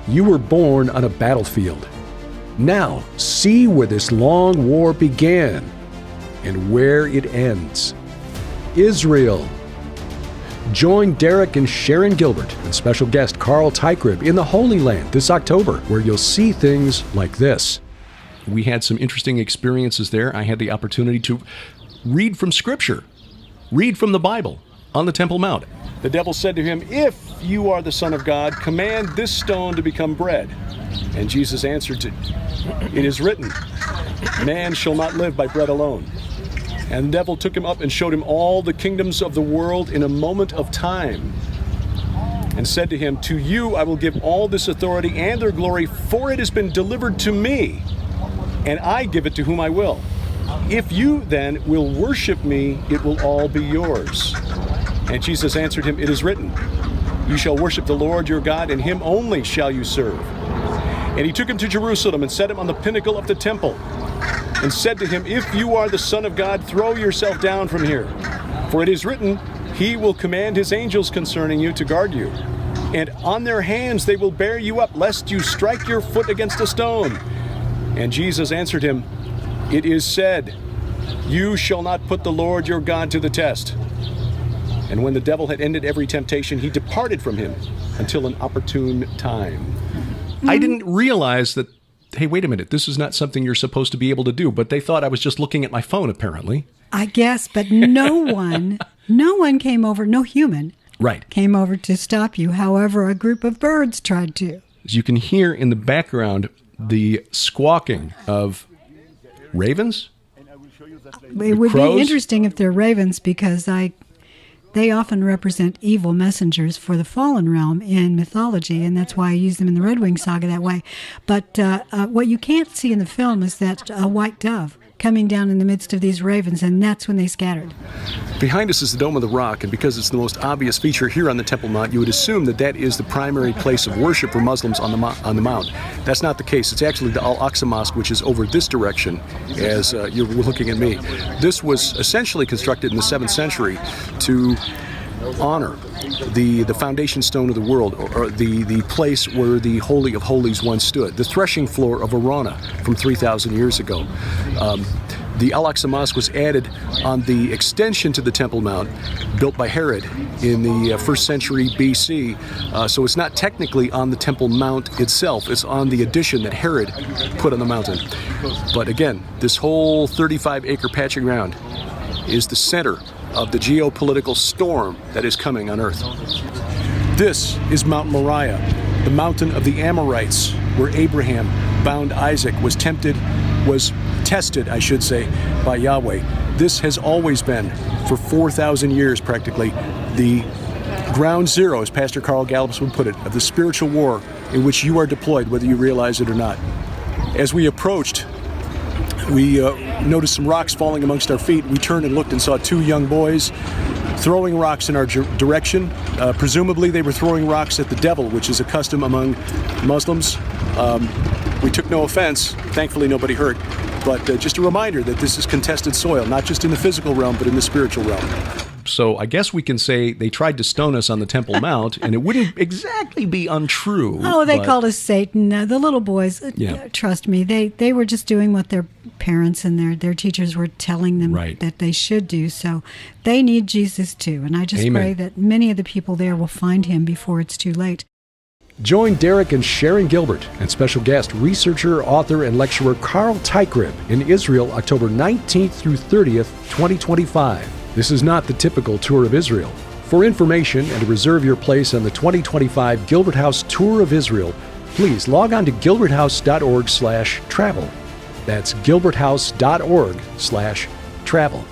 You were born on a battlefield. Now, see where this long war began and where it ends. Israel. Join Derek and Sharon Gilbert and special guest Carl Teichrieb in the Holy Land this October, where you'll see things like this. We had some interesting experiences there. I had the opportunity to read from Scripture, read from the Bible on the Temple Mount. The devil said to him, "If you are the Son of God, command this stone to become bread." And Jesus answered, "It is written, man shall not live by bread alone." And the devil took him up and showed him all the kingdoms of the world in a moment of time, and said to him, "To you I will give all this authority and their glory, for it has been delivered to me, and I give it to whom I will. If you then will worship me, it will all be yours." And Jesus answered him, "It is written, you shall worship the Lord your God, and him only shall you serve." And he took him to Jerusalem and set him on the pinnacle of the temple, and said to him, "If you are the Son of God, throw yourself down from here. For it is written, he will command his angels concerning you to guard you. And on their hands they will bear you up, lest you strike your foot against a stone." And Jesus answered him, "It is said, you shall not put the Lord your God to the test." And when the devil had ended every temptation, he departed from him until an opportune time. I didn't realize that, hey, wait a minute, this is not something you're supposed to be able to do, but they thought I was just looking at my phone, apparently. I guess, but no one came over, no human came over to stop you. However, a group of birds tried to. As you can hear in the background, the squawking of ravens? It would be interesting if they're ravens, because they often represent evil messengers for the fallen realm in mythology, and that's why I use them in the Red Wing Saga that way. But what you can't see in the film is that white dove coming down in the midst of these ravens, and that's when they scattered. Behind us is the Dome of the Rock, and because it's the most obvious feature here on the Temple Mount, you would assume that that is the primary place of worship for Muslims on the Mount. That's not the case. It's actually the Al-Aqsa Mosque, which is over this direction, as you're looking at me. This was essentially constructed in the 7th century to honor the foundation stone of the world, or the place where the Holy of Holies once stood, the threshing floor of Arana from 3,000 years ago. The Al-Aqsa Mosque was added on the extension to the Temple Mount, built by Herod in the 1st century BC. So it's not technically on the Temple Mount itself, it's on the addition that Herod put on the mountain. But again, this whole 35-acre patch of ground is the center of the geopolitical storm that is coming on Earth. This is Mount Moriah, the mountain of the Amorites, where Abraham bound Isaac, was tested, by Yahweh. This has always been, for 4,000 years practically, the ground zero, as Pastor Carl Gallups would put it, of the spiritual war in which you are deployed, whether you realize it or not. As we approached, we noticed some rocks falling amongst our feet. We turned and looked and saw 2 young boys throwing rocks in our direction. Presumably they were throwing rocks at the devil, which is a custom among Muslims. We took no offense. Thankfully nobody hurt. But just a reminder that this is contested soil, not just in the physical realm, but in the spiritual realm. So I guess we can say they tried to stone us on the Temple Mount, and it wouldn't exactly be untrue. Oh, they called us Satan. The little boys, trust me, they were just doing what their parents and their teachers were telling them that they should do. So they need Jesus too. And I just pray that many of the people there will find him before it's too late. Join Derek and Sharon Gilbert and special guest, researcher, author, and lecturer Carl Teichrieb in Israel, October 19th through 30th, 2025. This is not the typical tour of Israel. For information and to reserve your place on the 2025 Gilbert House Tour of Israel, please log on to gilberthouse.org/travel. That's gilberthouse.org/travel.